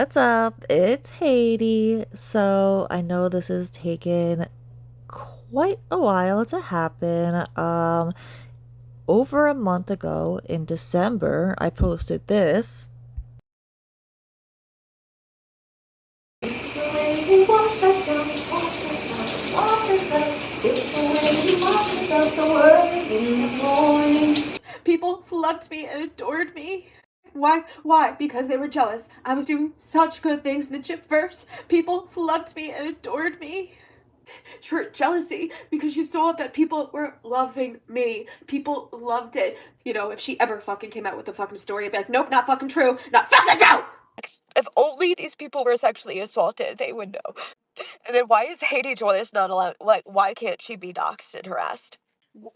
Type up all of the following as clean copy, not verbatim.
What's up? It's Haiti. So I know this has taken quite a while to happen. Over a month ago in December, I posted this. People loved me and adored me. Why? Why? Because they were jealous. I was doing such good things in the chipverse. People loved me and adored me. Sure, jealousy because you saw that people were loving me. People loved it. You know, if she ever fucking came out with a fucking story, I'd be like, nope, not fucking true. Not fucking true! If only these people were sexually assaulted, they would know. And then why is Haiti Joyce not allowed? Like, why can't she be doxxed and harassed?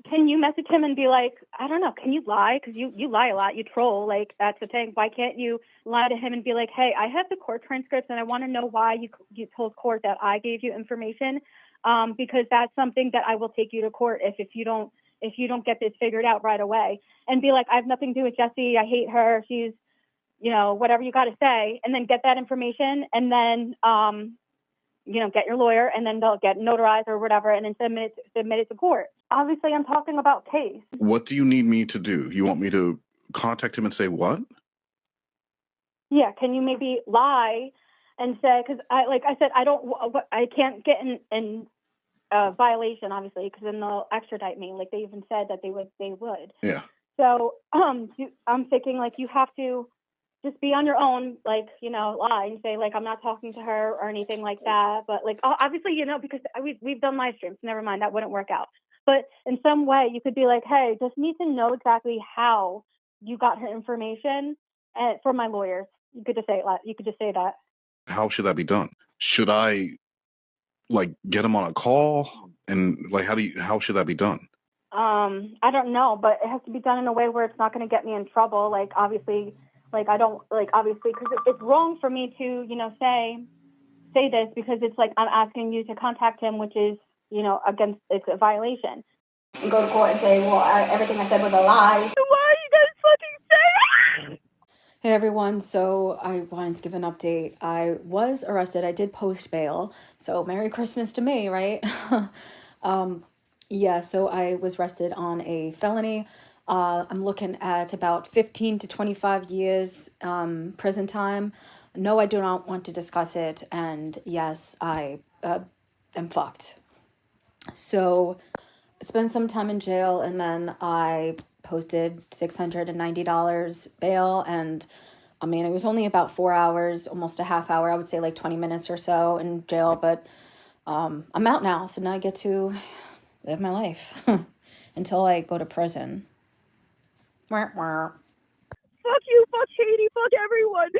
Can you message him and be like, I don't know, can you lie? Because you lie a lot, you troll, like, that's the thing. Why can't you lie to him and be like, hey, I have the court transcripts and I want to know why you told court that I gave you information, because that's something that I will take you to court if you don't get this figured out right away. And be like, I have nothing to do with Jessie, I hate her, she's, whatever you got to say, and then get that information, and then get your lawyer, and then they'll get notarized or whatever, and then submit it to court. Obviously, I'm talking about case. What do you need me to do? You want me to contact him and say what? Yeah, can you maybe lie and say, because I said, I can't get in violation, obviously, because then they'll extradite me. Like they even said that they would. Yeah. So I'm thinking like you have to just be on your own, like, lie and say, like, I'm not talking to her or anything like that. But, like, obviously, because we've done live streams. Never mind, that wouldn't work out. But in some way, you could be like, hey, just need to know exactly how you got her information for my lawyers. You could just say that. How should that be done? Should I, like, get him on a call? And, like, how should that be done? I don't know, but it has to be done in a way where it's not going to get me in trouble. Like, obviously... Like, I don't, like, obviously, because it's wrong for me to, say this, because it's like I'm asking you to contact him, which is, it's a violation. And go to court and say, well, everything I said was a lie. Why you guys fucking say it? Hey everyone, so I wanted to give an update. I was arrested. I did post bail, so Merry Christmas to me, right? Yeah, so I was arrested on a felony. I'm looking at about 15 to 25 years prison time. No, I do not want to discuss it. And yes, I am fucked. So I spent some time in jail, and then I posted $690 bail. And I mean, it was only about 4 hours, almost a half hour. I would say like 20 minutes or so in jail. But I'm out now. So now I get to live my life until I go to prison. Fuck you, fuck Haiti, fuck everyone.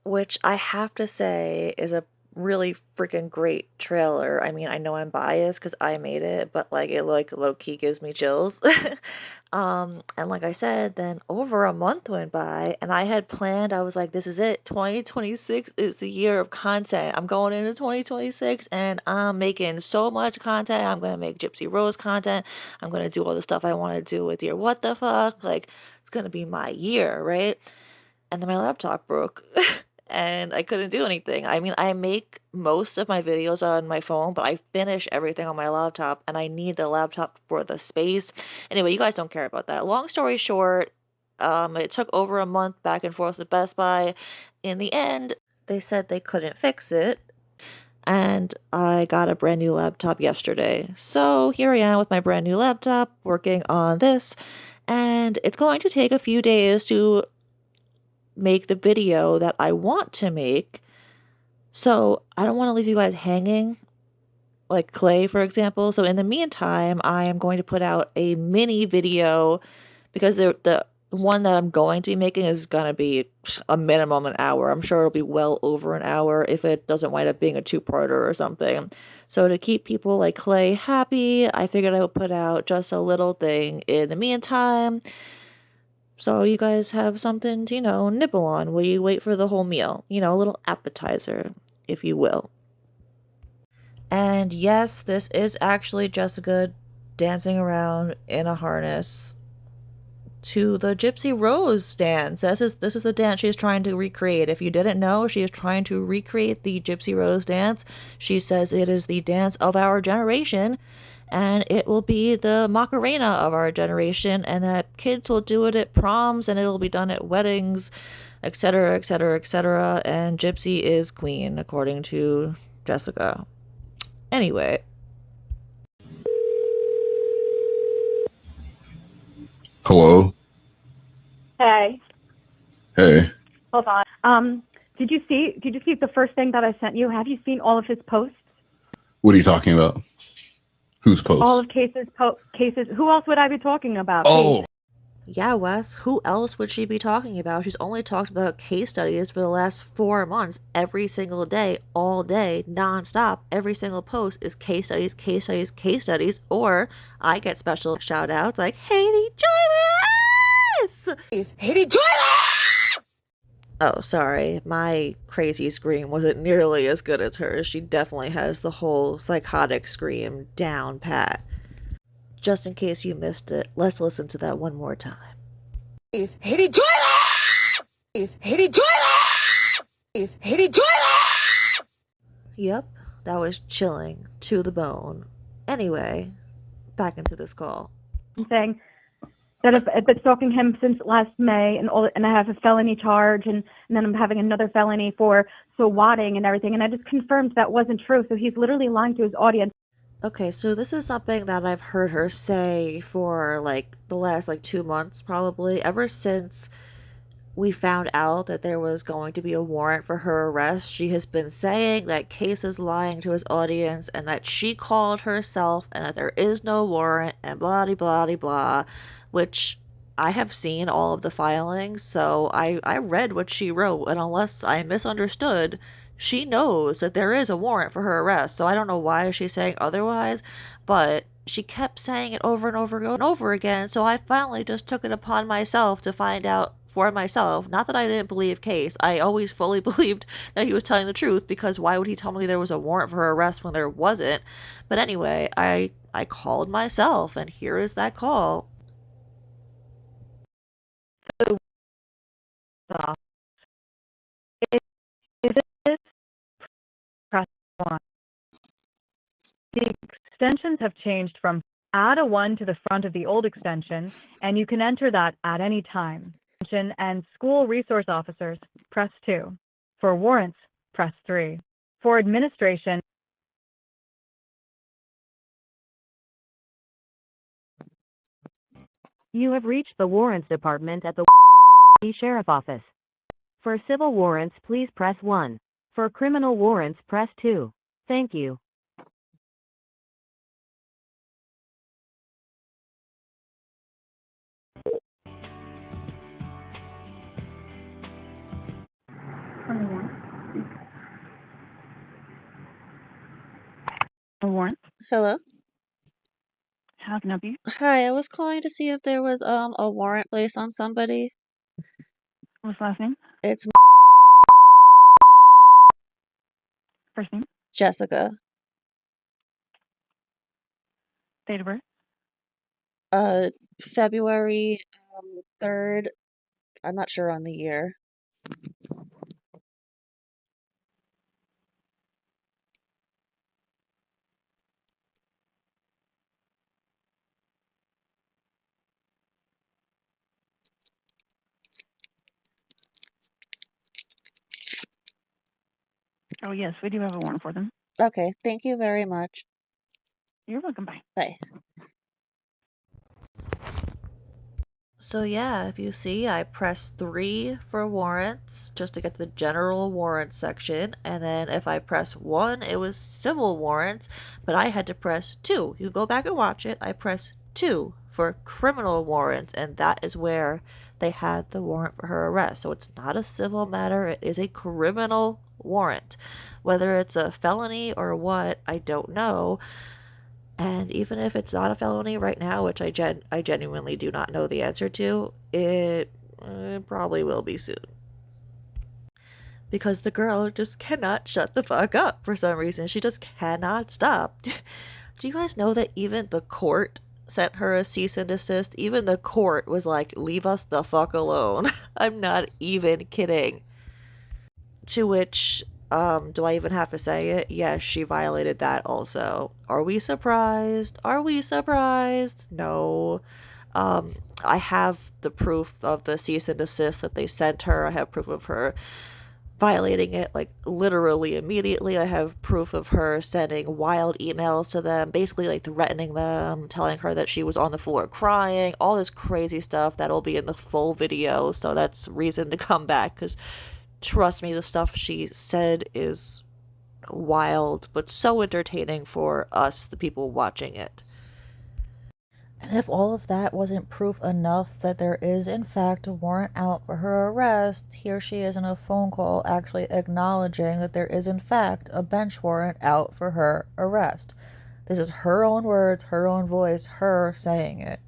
Which I have to say is a really freaking great trailer. I mean, I know I'm biased because I made it, but like it like low key gives me chills. And like I said, then over a month went by and I had planned, I was like, this is it. 2026 is the year of content. I'm going into 2026 and I'm making so much content. I'm gonna make Gypsy Rose content. I'm gonna do all the stuff I want to do with your what the fuck. Like it's gonna be my year, right? And then my laptop broke. And I couldn't do anything. I mean, I make most of my videos on my phone, but I finish everything on my laptop, and I need the laptop for the space. Anyway, you guys don't care about that. Long story short, it took over a month back and forth with Best Buy. In the end, they said they couldn't fix it, and I got a brand new laptop yesterday. So here I am with my brand new laptop working on this, and it's going to take a few days to make the video that I want to make. So I don't want to leave you guys hanging, like Klay, for example. So in the meantime, I am going to put out a mini video because the one that I'm going to be making is going to be a minimum an hour. I'm sure it'll be well over an hour if it doesn't wind up being a two-parter or something. So to keep people like Klay happy, I figured I would put out just a little thing in the meantime. So you guys have something to, nibble on while you wait for the whole meal. A little appetizer, if you will. And yes, this is actually Jessica dancing around in a harness to the Gypsy Rose dance. This is the dance she's trying to recreate. If you didn't know, she is trying to recreate the Gypsy Rose dance. She says it is the dance of our generation, and it will be the Macarena of our generation, and that kids will do it at proms, and it'll be done at weddings, etc., etc., etc. And Gypsy is queen, according to Jessica. Anyway. Hello. Hey, Hey. hold on. Did you see the first thing that I sent you? Have you seen all of his posts? What are you talking about? Whose All post? of cases. Who else would I be talking about? Oh, Yeah, Wes, who else would she be talking about? She's only talked about case studies for the last 4 months, every single day, all day, nonstop. Every single post is case studies, case studies, case studies, or I get special shout outs like, Haiti Joyless! Haiti Joyless! Oh, sorry, my crazy scream wasn't nearly as good as hers. She definitely has the whole psychotic scream down pat. Just in case you missed it, let's listen to that one more time. Haiti Joyless! Haiti Joyless! Haiti Joyless! Yep, that was chilling to the bone. Anyway, back into this call. Saying that I've been stalking him since last May, and I have a felony charge, and then I'm having another felony for swatting and everything, and I just confirmed that wasn't true. So he's literally lying to his audience. Okay, so this is something that I've heard her say for the last 2 months probably, ever since we found out that there was going to be a warrant for her arrest. She has been saying that Case is lying to his audience and that she called herself and that there is no warrant and blah de blah de blah, which I have seen all of the filings, so I read what she wrote, and unless I misunderstood, she knows that there is a warrant for her arrest, so I don't know why she's saying otherwise, but she kept saying it over and over and over again, so I finally just took it upon myself to find out for myself. Not that I didn't believe Case. I always fully believed that he was telling the truth, because why would he tell me there was a warrant for her arrest when there wasn't? But anyway, I called myself, and here is that call. Is it press 1? The extensions have changed from add a 1 to the front of the old extension, and you can enter that at any time. And school resource officers, press 2. For warrants, press 3. For administration, You have reached the Warrants Department at the Sheriff Office. For civil warrants, please press 1. For criminal warrants, press 2. Thank you. a warrant. Hello. How can I help you? Hi, I was calling to see if there was a warrant placed on somebody. What's last name? It's First name? Jessica. Date of birth? February 3rd. I'm not sure on the year. Oh, yes, we do have a warrant for them. Okay, thank you very much. You're welcome. Bye. Bye. So yeah, if you see, I pressed 3 for warrants just to get to the general warrant section, and then if I press 1, it was civil warrants, but I had to press 2. You go back and watch it. I pressed 2 for criminal warrants, and that is where they had the warrant for her arrest. So it's not a civil matter, it is a criminal warrant. Whether it's a felony or what, I don't know. And even if it's not a felony right now, which I genuinely do not know the answer to, it probably will be soon. Because the girl just cannot shut the fuck up for some reason. She just cannot stop. Do you guys know that even the court sent her a cease and desist? Even the court was like, leave us the fuck alone. I'm not even kidding. To which, do I even have to say it? Yes, she violated that also. Are we surprised? Are we surprised? No. I have the proof of the cease and desist that they sent her. I have proof of her violating it like literally immediately. I have proof of her sending wild emails to them, basically like threatening them, telling her that she was on the floor crying, all this crazy stuff that'll be in the full video. So that's reason to come back, because trust me, the stuff she said is wild, but so entertaining for us, the people watching it. And if all of that wasn't proof enough that there is in fact a warrant out for her arrest, here she is in a phone call actually acknowledging that there is in fact a bench warrant out for her arrest. This is her own words, her own voice, her saying it.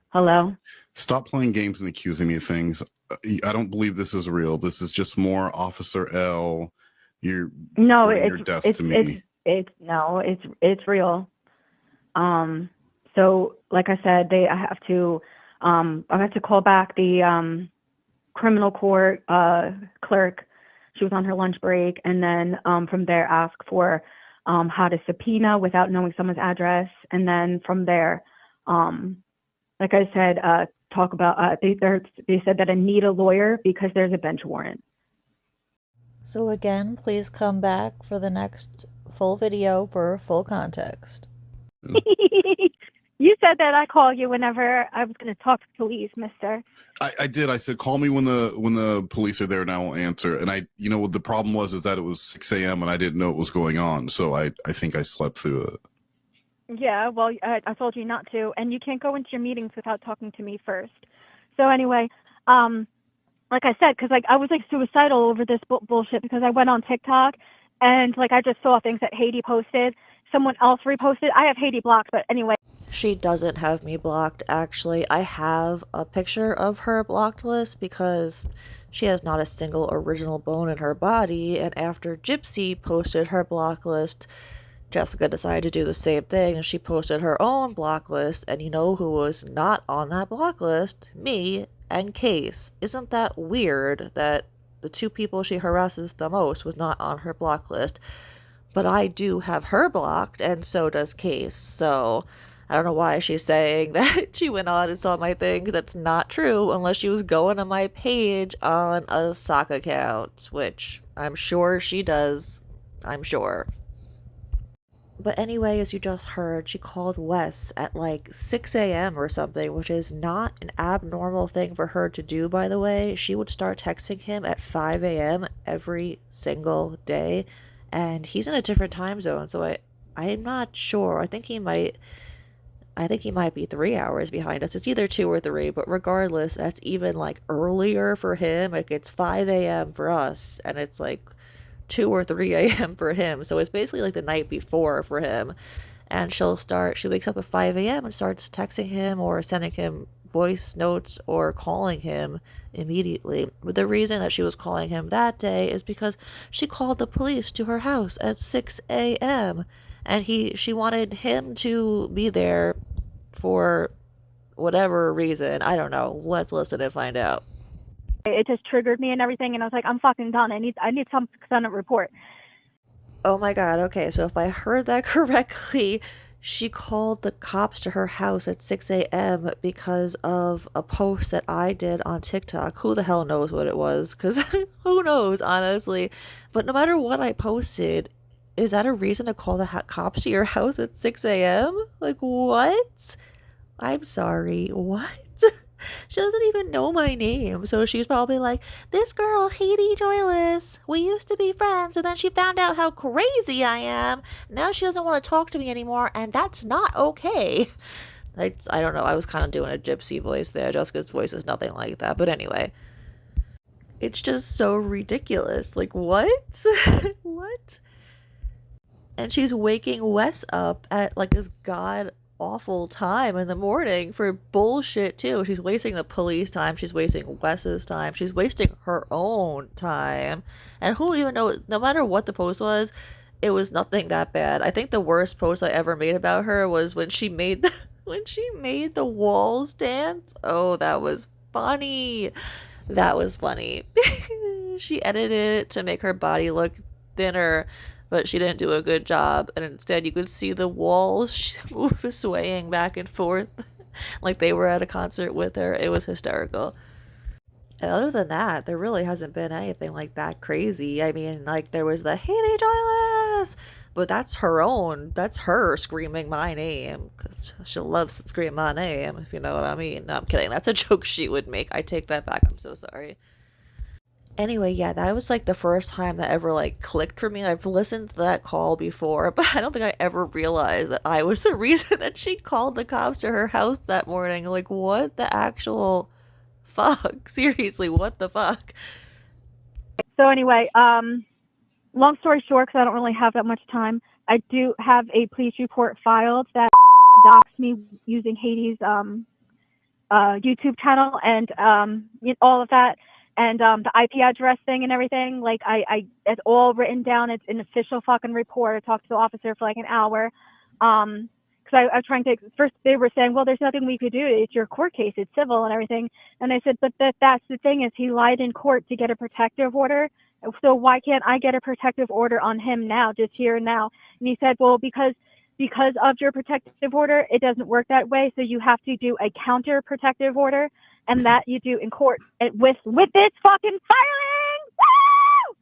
Hello? Stop playing games and accusing me of things. I don't believe this is real. This is just more Officer L. You're No, reporting your death to me. it's real. So like I said, I have to call back the criminal court clerk. She was on her lunch break, and then from there ask for how to subpoena without knowing someone's address, and then from there, like I said, talk about they said that I need a lawyer because there's a bench warrant. So again, please come back for the next full video for full context. You said that I call you whenever I was going to talk to police, mister. I did. I said, call me when the police are there, and I will answer. And what the problem was is that it was 6 a.m. and I didn't know what was going on. So I think I slept through it. Yeah, well, I told you not to, and you can't go into your meetings without talking to me first. So anyway, like I said, because like I was like suicidal over this bullshit, because I went on TikTok and like I just saw things that Haiti posted, someone else reposted. I have Haiti blocked, but anyway. She doesn't have me blocked, actually. I have a picture of her blocked list because she has not a single original bone in her body, and after Gypsy posted her block list, Jessica decided to do the same thing, and she posted her own block list, and you know who was not on that block list? Me and Case. Isn't that weird that the two people she harasses the most was not on her block list? But I do have her blocked, and so does Case, so I don't know why she's saying that she went on and saw my thing, because that's not true unless she was going to my page on a sock account, which I'm sure she does. I'm sure. But anyway, as you just heard, she called Wes at like 6 a.m. or something, which is not an abnormal thing for her to do, by the way. She would start texting him at 5 a.m. every single day, and he's in a different time zone, so I'm not sure. I think he might be 3 hours behind us. It's either 2 or 3, but regardless, that's even like earlier for him. Like it's 5 a.m. for us, and it's like 2 or 3 a.m. for him. So it's basically like the night before for him. And she wakes up at 5 a.m. and starts texting him or sending him voice notes or calling him immediately. But the reason that she was calling him that day is because she called the police to her house at 6 a.m. and she wanted him to be there for whatever reason. I don't know. Let's listen and find out. It just triggered me and everything, and I was like, I'm fucking done. I need some kind of report. Oh my god, okay, so if I heard that correctly, she called the cops to her house at 6 a.m. because of a post that I did on TikTok. Who the hell knows what it was? Because who knows, honestly. But no matter what I posted, is that a reason to call the cops to your house at 6 a.m.? Like, what? I'm sorry, what? She doesn't even know my name, so she's probably like, this girl, Haiti Joyless, we used to be friends, and then she found out how crazy I am. Now she doesn't want to talk to me anymore, and that's not okay. I don't know. I was kind of doing a gypsy voice there. Jessica's voice is nothing like that. But anyway, it's just so ridiculous. Like, what? What? And she's waking Wes up at like this god awful time in the morning for bullshit too. She's wasting the police time, she's wasting Wes's time, she's wasting her own time. And who even know, no matter what the post was, it was nothing that bad. I think the worst post I ever made about her was when she made when she made the walls dance. Oh, that was funny. That was funny. She edited it to make her body look thinner, but she didn't do a good job. And instead, you could see the walls swaying back and forth like they were at a concert with her. It was hysterical. And other than that, there really hasn't been anything like that crazy. I mean, like, there was the Haley Joyless, but that's her own. That's her screaming my name because she loves to scream my name, if you know what I mean. No, I'm kidding. That's a joke she would make. I take that back. I'm so sorry. Anyway, yeah, that was like the first time that ever like clicked for me. I've listened to that call before, but I don't think I ever realized that I was the reason that she called the cops to her house that morning. Like, what the actual fuck? Seriously, what the fuck? So anyway, long story short, because I don't really have that much time, I do have a police report filed that doxed me using Hades' YouTube channel and all of that, and the IP address thing and everything. Like it's all written down. It's an official fucking report. I talked to the officer for like an hour. Because I was trying to, first they were saying, well, there's nothing we could do. It's your court case. It's civil and everything. And I said, but that's the thing is he lied in court to get a protective order. So why can't I get a protective order on him now, just here and now? And he said, well, because of your protective order, it doesn't work that way. So you have to do a counter protective order, and that you do in court with this fucking filing. Woo!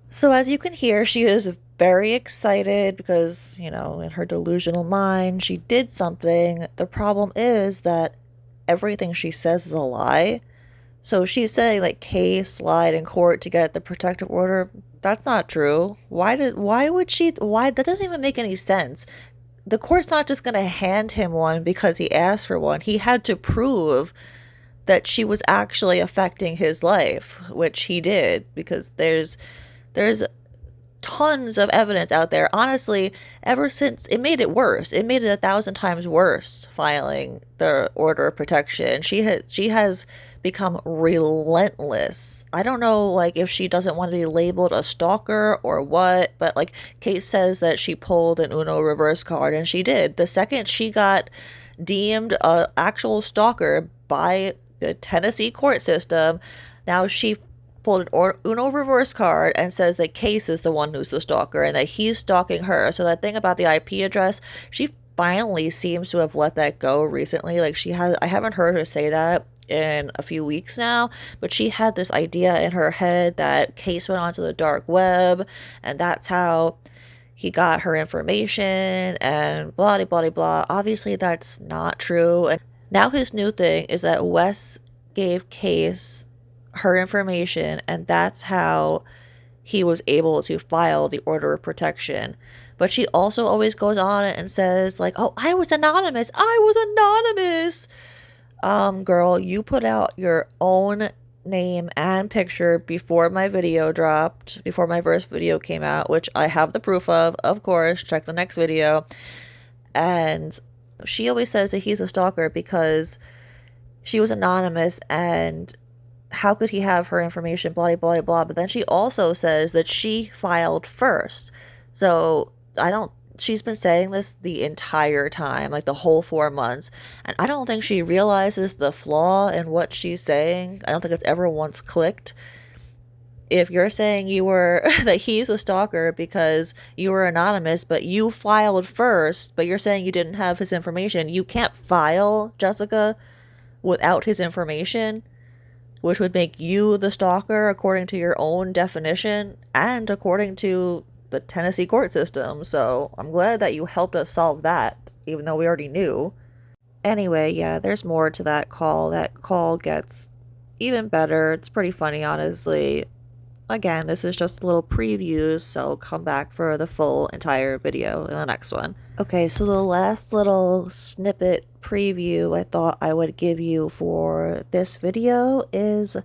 So as you can hear, she is very excited because, you know, in her delusional mind, she did something. The problem is that everything she says is a lie. So she's saying like case lied in court to get the protective order. That's not true. Why that doesn't even make any sense. The court's not just going to hand him one because he asked for one. He had to prove that she was actually affecting his life, which he did, because there's tons of evidence out there. Honestly, ever since it made it worse, it made it 1,000 times worse filing the order of protection. She has become relentless. I don't know, like, if she doesn't want to be labeled a stalker or what, but like Kate says that she pulled an Uno reverse card, and she did. The second she got deemed a actual stalker by the Tennessee court system, now she pulled an Uno reverse card and says that Case is the one who's the stalker and that he's stalking her. So that thing about the IP address, she finally seems to have let that go recently. Like I haven't heard her say that in a few weeks now, but she had this idea in her head that Case went onto the dark web and that's how he got her information and blah blah blah blah. Obviously that's not true. And now his new thing is that Wes gave Case her information, and that's how he was able to file the order of protection. But she also always goes on and says like, oh, I was anonymous, girl, you put out your own name and picture before my video dropped, before my first video came out, which I have the proof of course, check the next video. And she always says that he's a stalker because she was anonymous and how could he have her information, blah, blah, blah. But then she also says that she filed first. So she's been saying this the entire time, like the whole 4 months. And I don't think she realizes the flaw in what she's saying. I don't think it's ever once clicked. If you're saying that he's a stalker because you were anonymous, but you filed first, but you're saying you didn't have his information, you can't file, Jessica, without his information, which would make you the stalker according to your own definition and according to the Tennessee court system. So I'm glad that you helped us solve that, even though we already knew. Anyway, yeah, there's more to that call. That call gets even better. It's pretty funny, honestly. Again, this is just little previews, so come back for the full entire video in the next one. Okay, so the last little snippet preview I thought I would give you for this video is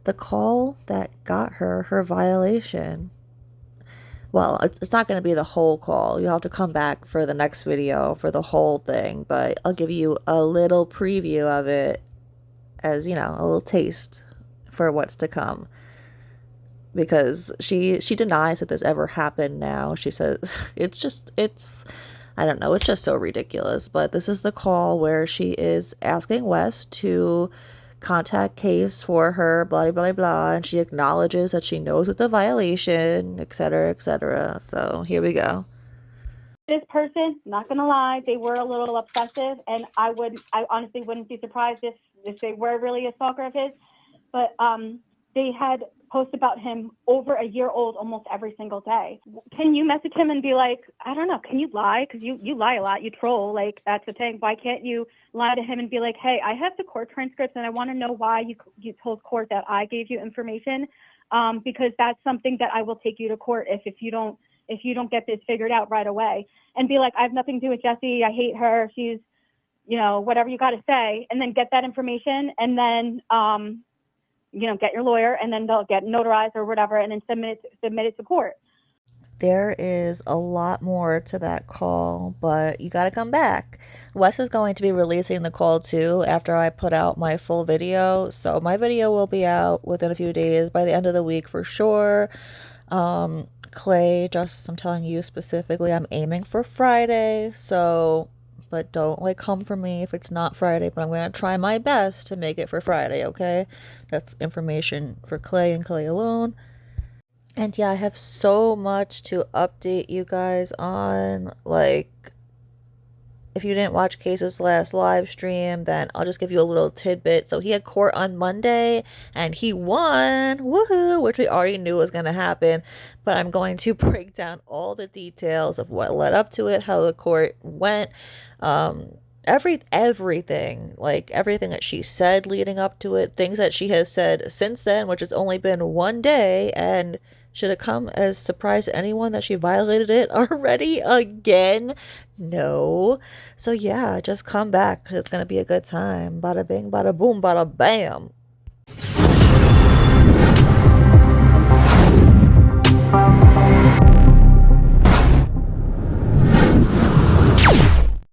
the call that got her violation. Well, it's not going to be the whole call. You'll have to come back for the next video for the whole thing, but I'll give you a little preview of it as, you know, a little taste for what's to come. Because she denies that this ever happened now. She says it's I don't know, it's just so ridiculous. But this is the call where she is asking Wes to contact case for her, blah blah blah, and she acknowledges that she knows it's a violation, etc., etc. So here we go. This person, not gonna lie, they were a little obsessive, and I honestly wouldn't be surprised if they were really a stalker of his. But they had posts about him over a year old almost every single day. Can you message him and be like, I don't know, can you lie? Because you lie a lot, you troll, like that's the thing. Why can't you lie to him and be like, hey, I have the court transcripts and I want to know why you told court that I gave you information, because that's something that I will take you to court if you don't get this figured out right away. And be like, I have nothing to do with Jessie, I hate her, she's, you know, whatever you got to say, and then get that information, and then you know, get your lawyer, and then they'll get notarized or whatever, and then submit it to court. There is a lot more to that call, but you gotta come back. Wes is going to be releasing the call too after I put out my full video, so my video will be out within a few days, by the end of the week for sure. Klay, just I'm telling you specifically, I'm aiming for Friday, so but don't like come for me if it's not Friday, but I'm going to try my best to make it for Friday, okay? That's information for Klay and Klay alone. And yeah, I have so much to update you guys on. Like, if you didn't watch Case's last live stream, then I'll just give you a little tidbit. So he had court on Monday and he won, woohoo, which we already knew was going to happen. But I'm going to break down all the details of what led up to it, how the court went, everything, like everything that she said leading up to it, things that she has said since then, which has only been one day, and should it come as surprise to anyone that she violated it already again? No. So yeah, just come back because it's gonna be a good time. Bada bing, bada boom, bada bam.